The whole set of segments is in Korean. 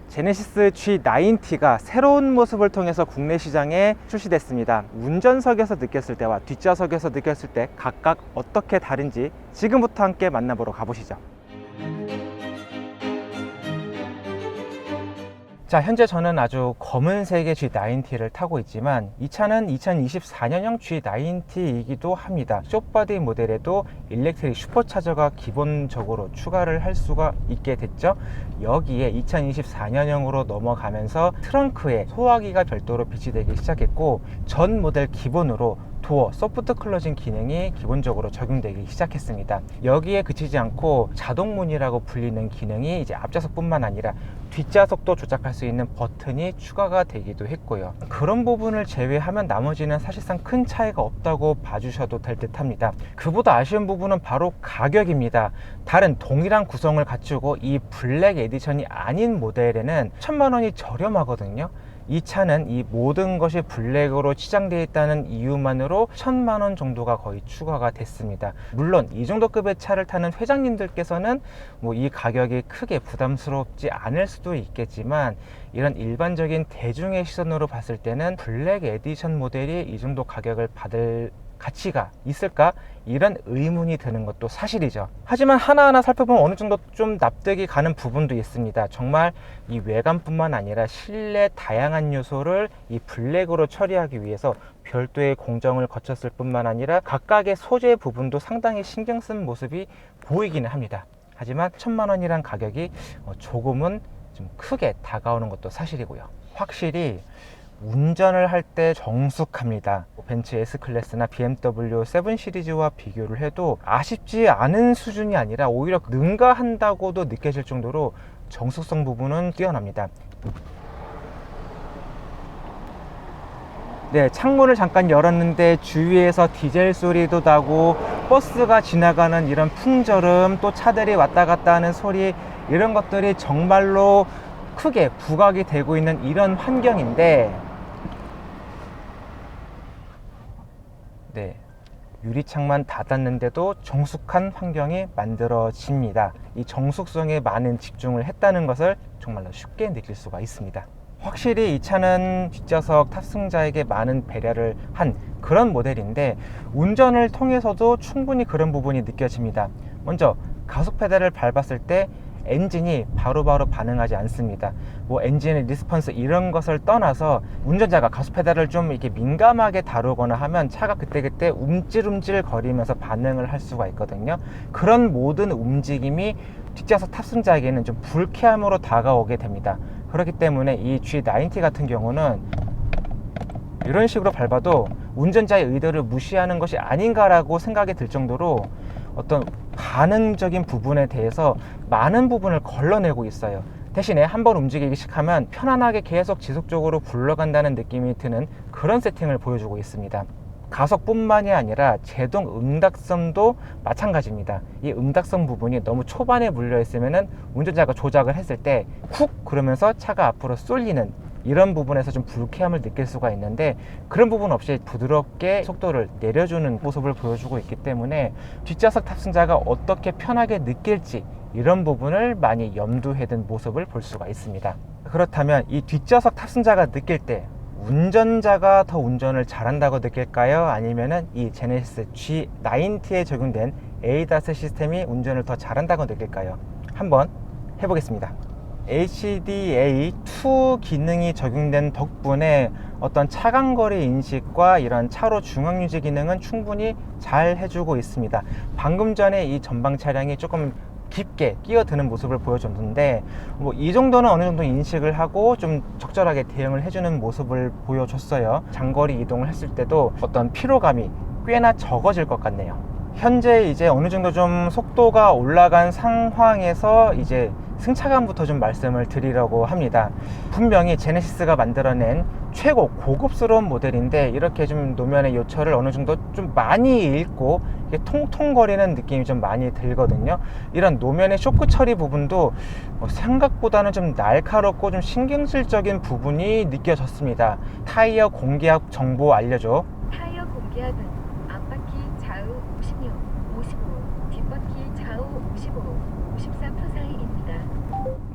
제네시스 G90가 새로운 모습을 통해서 국내 시장에 출시됐습니다. 운전석에서 느꼈을 때와 뒷좌석에서 느꼈을 때 각각 어떻게 다른지 지금부터 함께 만나보러 가보시죠. 자, 현재 저는 아주 검은색의 G90를 타고 있지만 이 차는 2024년형 G90이기도 합니다. 숏바디 모델에도 일렉트릭 슈퍼차저가 기본적으로 추가를 할 수가 있게 됐죠. 여기에 2024년형으로 넘어가면서 트렁크에 소화기가 별도로 비치되기 시작했고, 전 모델 기본으로 도어, 소프트 클로징 기능이 기본적으로 적용되기 시작했습니다. 여기에 그치지 않고 자동문이라고 불리는 기능이 이제 앞좌석뿐만 아니라 뒷좌석도 조작할 수 있는 버튼이 추가가 되기도 했고요. 그런 부분을 제외하면 나머지는 사실상 큰 차이가 없다고 봐주셔도 될 듯 합니다. 그보다 아쉬운 부분은 바로 가격입니다. 다른 동일한 구성을 갖추고 이 블랙 에디션이 아닌 모델에는 1000만 원이 저렴하거든요. 이 차는 이 모든 것이 블랙으로 치장되어 있다는 이유만으로 1000만 원 정도가 거의 추가가 됐습니다. 물론 이 정도 급의 차를 타는 회장님들께서는 이 가격이 크게 부담스럽지 않을 수도 있겠지만, 이런 일반적인 대중의 시선으로 봤을 때는 블랙 에디션 모델이 이 정도 가격을 받을 가치가 있을까? 이런 의문이 드는 것도 사실이죠. 하지만 하나하나 살펴보면 어느 정도 좀 납득이 가는 부분도 있습니다. 정말 이 외관뿐만 아니라 실내 다양한 요소를 이 블랙으로 처리하기 위해서 별도의 공정을 거쳤을 뿐만 아니라 각각의 소재 부분도 상당히 신경 쓴 모습이 보이기는 합니다. 하지만 1000만 원이란 가격이 조금은 좀 크게 다가오는 것도 사실이고요. 확실히 운전을 할 때 정숙합니다. 벤츠 S클래스나 BMW 7 시리즈와 비교를 해도 아쉽지 않은 수준이 아니라 오히려 능가한다고도 느껴질 정도로 정숙성 부분은 뛰어납니다. 네, 창문을 잠깐 열었는데 주위에서 디젤 소리도 나고 버스가 지나가는 이런 풍절음, 또 차들이 왔다 갔다 하는 소리, 이런 것들이 정말로 크게 부각이 되고 있는 이런 환경인데, 네, 유리창만 닫았는데도 정숙한 환경이 만들어집니다. 이 정숙성에 많은 집중을 했다는 것을 정말로 쉽게 느낄 수가 있습니다. 확실히 이 차는 뒷좌석 탑승자에게 많은 배려를 한 그런 모델인데, 운전을 통해서도 충분히 그런 부분이 느껴집니다. 먼저 가속 페달을 밟았을 때 엔진이 바로바로 반응하지 않습니다. 엔진의 리스폰스 이런 것을 떠나서 운전자가 가속 페달을 좀 이렇게 민감하게 다루거나 하면 차가 그때그때 움찔움찔 거리면서 반응을 할 수가 있거든요. 그런 모든 움직임이 뒷좌석 탑승자에게는 좀 불쾌함으로 다가오게 됩니다. 그렇기 때문에 이 G90 같은 경우는 이런 식으로 밟아도 운전자의 의도를 무시하는 것이 아닌가라고 생각이 들 정도로 어떤 반응적인 부분에 대해서 많은 부분을 걸러내고 있어요. 대신에 한번 움직이기 시작하면 편안하게 계속 지속적으로 굴러간다는 느낌이 드는 그런 세팅을 보여주고 있습니다. 가속뿐만이 아니라 제동 응답성도 마찬가지입니다. 이 응답성 부분이 너무 초반에 물려 있으면 운전자가 조작을 했을 때 쿡 그러면서 차가 앞으로 쏠리는 이런 부분에서 좀 불쾌함을 느낄 수가 있는데, 그런 부분 없이 부드럽게 속도를 내려주는 모습을 보여주고 있기 때문에 뒷좌석 탑승자가 어떻게 편하게 느낄지 이런 부분을 많이 염두에 둔 모습을 볼 수가 있습니다. 그렇다면 이 뒷좌석 탑승자가 느낄 때 운전자가 더 운전을 잘한다고 느낄까요? 아니면은 이 제네시스 G90에 적용된 ADAS 시스템이 운전을 더 잘한다고 느낄까요? 한번 해보겠습니다. HDA2 기능이 적용된 덕분에 어떤 차간거리 인식과 이런 차로 중앙유지 기능은 충분히 잘 해주고 있습니다. 방금 전에 이 전방 차량이 조금 깊게 끼어드는 모습을 보여줬는데, 이 정도는 어느 정도 인식을 하고 좀 적절하게 대응을 해주는 모습을 보여줬어요. 장거리 이동을 했을 때도 어떤 피로감이 꽤나 적어질 것 같네요. 현재 이제 어느 정도 좀 속도가 올라간 상황에서 이제 승차감부터 좀 말씀을 드리려고 합니다. 분명히 제네시스가 만들어낸 최고 고급스러운 모델인데, 이렇게 좀 노면의 요철을 어느 정도 좀 많이 읽고 통통거리는 느낌이 좀 많이 들거든요. 이런 노면의 쇼크 처리 부분도 생각보다는 좀 날카롭고 좀 신경질적인 부분이 느껴졌습니다. 타이어 공기압 정보 알려줘. 타이어 공기압은 앞바퀴 좌우 56, 55, 뒷바퀴 좌우 55, 54% 사이입니다.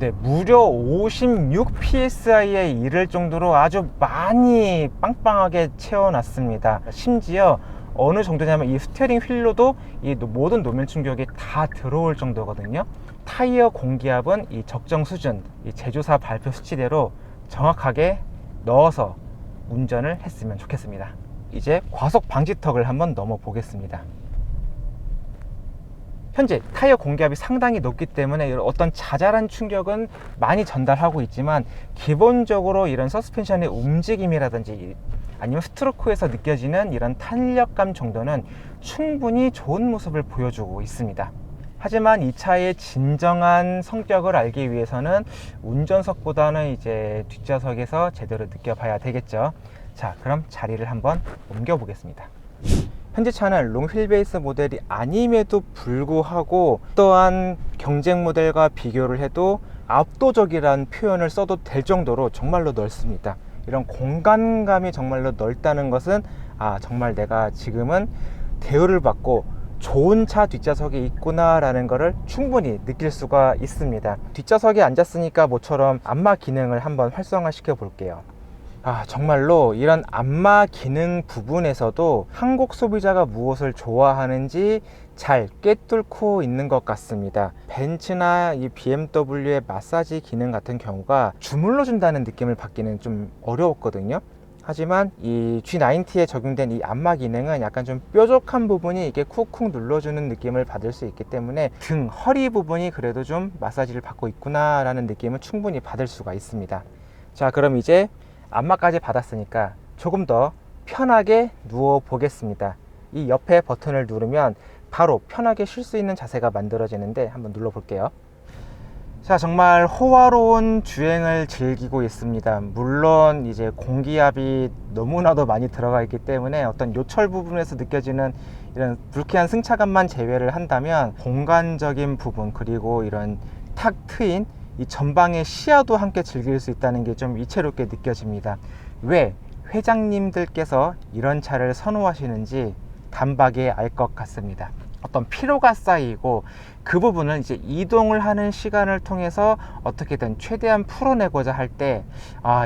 네, 무려 56psi에 이를 정도로 아주 많이 빵빵하게 채워놨습니다. 심지어 어느 정도냐면 이 스티어링 휠로도 이 모든 노면 충격이 다 들어올 정도거든요. 타이어 공기압은 이 적정 수준, 이 제조사 발표 수치대로 정확하게 넣어서 운전을 했으면 좋겠습니다. 이제 과속 방지턱을 한번 넘어 보겠습니다. 현재 타이어 공기압이 상당히 높기 때문에 어떤 자잘한 충격은 많이 전달하고 있지만, 기본적으로 이런 서스펜션의 움직임이라든지 아니면 스트로크에서 느껴지는 이런 탄력감 정도는 충분히 좋은 모습을 보여주고 있습니다. 하지만 이 차의 진정한 성격을 알기 위해서는 운전석보다는 이제 뒷좌석에서 제대로 느껴봐야 되겠죠. 자, 그럼 자리를 한번 옮겨 보겠습니다. 현재 차는 롱 휠베이스 모델이 아님에도 불구하고 또한 경쟁 모델과 비교를 해도 압도적이라는 표현을 써도 될 정도로 정말로 넓습니다. 이런 공간감이 정말로 넓다는 것은 정말 내가 지금은 대우를 받고 좋은 차 뒷좌석에 있구나 라는 것을 충분히 느낄 수가 있습니다. 뒷좌석에 앉았으니까 모처럼 안마 기능을 한번 활성화 시켜 볼게요. 정말로 이런 안마 기능 부분에서도 한국 소비자가 무엇을 좋아하는지 잘 꿰뚫고 있는 것 같습니다. 벤츠나 이 BMW의 마사지 기능 같은 경우가 주물러 준다는 느낌을 받기는 좀 어려웠거든요. 하지만 이 G90에 적용된 이 안마 기능은 약간 좀 뾰족한 부분이 이게 쿡쿡 눌러주는 느낌을 받을 수 있기 때문에 등, 허리 부분이 그래도 좀 마사지를 받고 있구나 라는 느낌은 충분히 받을 수가 있습니다. 자, 그럼 이제 안마까지 받았으니까 조금 더 편하게 누워 보겠습니다. 이 옆에 버튼을 누르면 바로 편하게 쉴 수 있는 자세가 만들어지는데 한번 눌러 볼게요. 자, 정말 호화로운 주행을 즐기고 있습니다. 물론 이제 공기압이 너무나도 많이 들어가 있기 때문에 어떤 요철 부분에서 느껴지는 이런 불쾌한 승차감만 제외를 한다면 공간적인 부분, 그리고 이런 탁 트인 이 전방의 시야도 함께 즐길 수 있다는 게 좀 이채롭게 느껴집니다. 왜 회장님들께서 이런 차를 선호하시는지 단박에 알 것 같습니다. 어떤 피로가 쌓이고 그 부분을 이제 이동을 하는 시간을 통해서 어떻게든 최대한 풀어내고자 할 때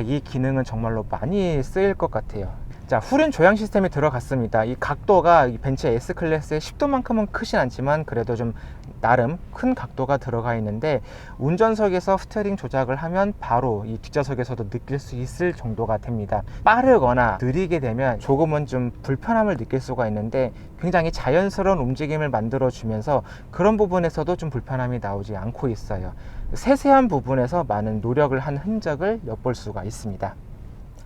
이 기능은 정말로 많이 쓰일 것 같아요. 자, 후륜 조향 시스템이 들어갔습니다. 이 각도가 이 벤츠 S클래스의 10도만큼은 크진 않지만 그래도 좀 나름 큰 각도가 들어가 있는데, 운전석에서 스티어링 조작을 하면 바로 이 뒷좌석에서도 느낄 수 있을 정도가 됩니다. 빠르거나 느리게 되면 조금은 좀 불편함을 느낄 수가 있는데 굉장히 자연스러운 움직임을 만들어 주면서 그런 부분에서도 좀 불편함이 나오지 않고 있어요. 세세한 부분에서 많은 노력을 한 흔적을 엿볼 수가 있습니다.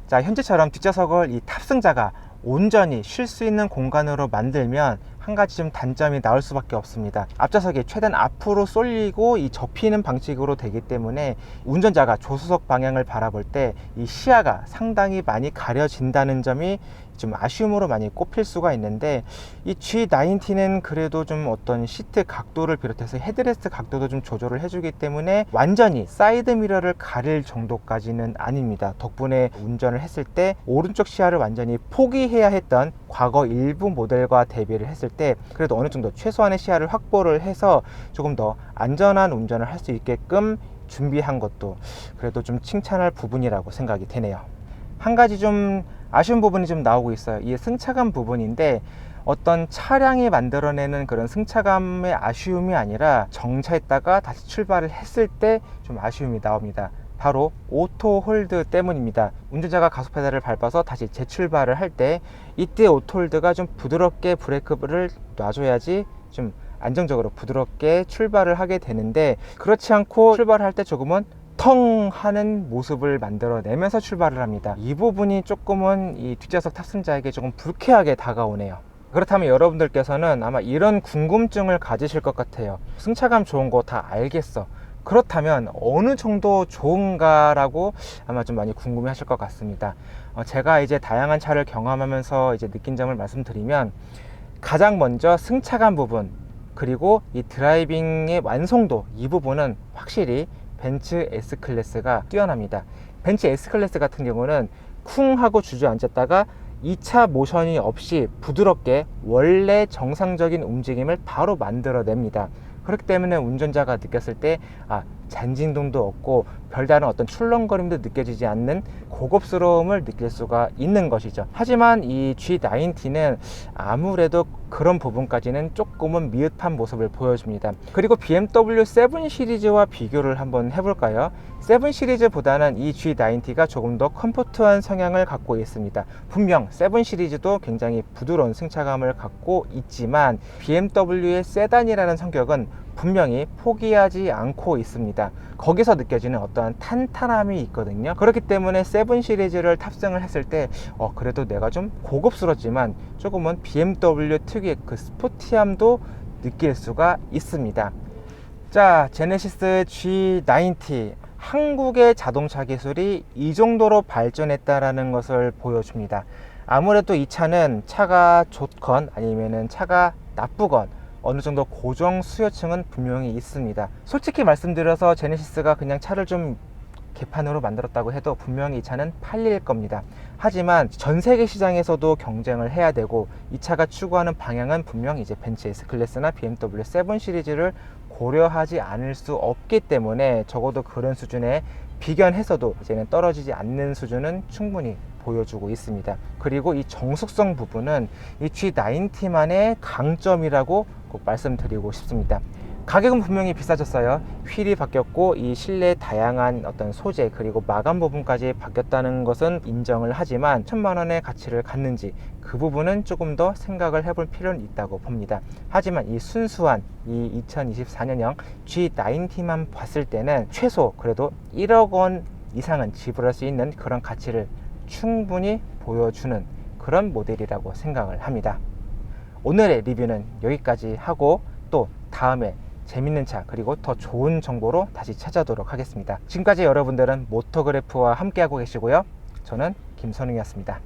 자, 현재처럼 뒷좌석을 이 탑승자가 온전히 쉴 수 있는 공간으로 만들면 한 가지 좀 단점이 나올 수밖에 없습니다. 앞좌석이 최대한 앞으로 쏠리고 이 접히는 방식으로 되기 때문에 운전자가 조수석 방향을 바라볼 때 이 시야가 상당히 많이 가려진다는 점이 좀 아쉬움으로 많이 꼽힐 수가 있는데, 이 G90는 그래도 좀 어떤 시트 각도를 비롯해서 헤드레스트 각도도 좀 조절을 해주기 때문에 완전히 사이드 미러를 가릴 정도까지는 아닙니다. 덕분에 운전을 했을 때 오른쪽 시야를 완전히 포기해야 했던 과거 일부 모델과 대비를 했을 때 그래도 어느 정도 최소한의 시야를 확보를 해서 조금 더 안전한 운전을 할 수 있게끔 준비한 것도 그래도 좀 칭찬할 부분이라고 생각이 되네요. 한 가지 좀 아쉬운 부분이 좀 나오고 있어요. 이 승차감 부분인데, 어떤 차량이 만들어내는 그런 승차감의 아쉬움이 아니라 정차했다가 다시 출발을 했을 때 좀 아쉬움이 나옵니다. 바로 오토 홀드 때문입니다. 운전자가 가속 페달을 밟아서 다시 재출발을 할 때 이때 오토 홀드가 좀 부드럽게 브레이크를 놔줘야지 좀 안정적으로 부드럽게 출발을 하게 되는데, 그렇지 않고 출발할 때 조금은 텅 하는 모습을 만들어내면서 출발을 합니다. 이 부분이 조금은 이 뒷좌석 탑승자에게 조금 불쾌하게 다가오네요. 그렇다면 여러분들께서는 아마 이런 궁금증을 가지실 것 같아요. 승차감 좋은 거 다 알겠어. 그렇다면 어느 정도 좋은가 라고 아마 좀 많이 궁금해 하실 것 같습니다. 제가 이제 다양한 차를 경험하면서 이제 느낀 점을 말씀드리면, 가장 먼저 승차감 부분, 그리고 이 드라이빙의 완성도, 이 부분은 확실히 벤츠 S클래스가 뛰어납니다. 벤츠 S클래스 같은 경우는 쿵 하고 주저앉았다가 2차 모션이 없이 부드럽게 원래 정상적인 움직임을 바로 만들어냅니다. 그렇기 때문에 운전자가 느꼈을 때 잔진동도 없고 별다른 어떤 출렁거림도 느껴지지 않는 고급스러움을 느낄 수가 있는 것이죠. 하지만 이 G90는 아무래도 그런 부분까지는 조금은 미흡한 모습을 보여줍니다. 그리고 BMW 7 시리즈와 비교를 한번 해볼까요? 7 시리즈보다는 이 G90가 조금 더 컴포트한 성향을 갖고 있습니다. 분명 7 시리즈도 굉장히 부드러운 승차감을 갖고 있지만 BMW의 세단이라는 성격은 분명히 포기하지 않고 있습니다. 거기서 느껴지는 어떠한 탄탄함이 있거든요. 그렇기 때문에 7 시리즈를 탑승을 했을 때 그래도 내가 좀 고급스럽지만 조금은 BMW 특유의 그 스포티함도 느낄 수가 있습니다. 자, 제네시스 G90, 한국의 자동차 기술이 이 정도로 발전했다라는 것을 보여줍니다. 아무래도 이 차는 차가 좋건 아니면은 차가 나쁘건 어느 정도 고정 수요층은 분명히 있습니다. 솔직히 말씀드려서 제네시스가 그냥 차를 좀 개판으로 만들었다고 해도 분명히 이 차는 팔릴 겁니다. 하지만 전 세계 시장에서도 경쟁을 해야 되고 이 차가 추구하는 방향은 분명히 이제 벤츠 S클래스나 BMW 7 시리즈를 고려하지 않을 수 없기 때문에 적어도 그런 수준의 비견해서도 이제는 떨어지지 않는 수준은 충분히 보여주고 있습니다. 그리고 이 정숙성 부분은 이 G90만의 강점이라고 꼭 말씀드리고 싶습니다. 가격은 분명히 비싸졌어요. 휠이 바뀌었고 이 실내 다양한 어떤 소재 그리고 마감 부분까지 바뀌었다는 것은 인정을 하지만 1000만 원의 가치를 갖는지 그 부분은 조금 더 생각을 해볼 필요는 있다고 봅니다. 하지만 이 순수한 이 2024년형 G90만 봤을 때는 최소 그래도 1억 원 이상은 지불할 수 있는 그런 가치를 충분히 보여주는 그런 모델이라고 생각을 합니다. 오늘의 리뷰는 여기까지 하고 또 다음에 재밌는 차 그리고 더 좋은 정보로 다시 찾아오도록 하겠습니다. 지금까지 여러분들은 모토그래프와 함께하고 계시고요. 저는 김선웅이었습니다.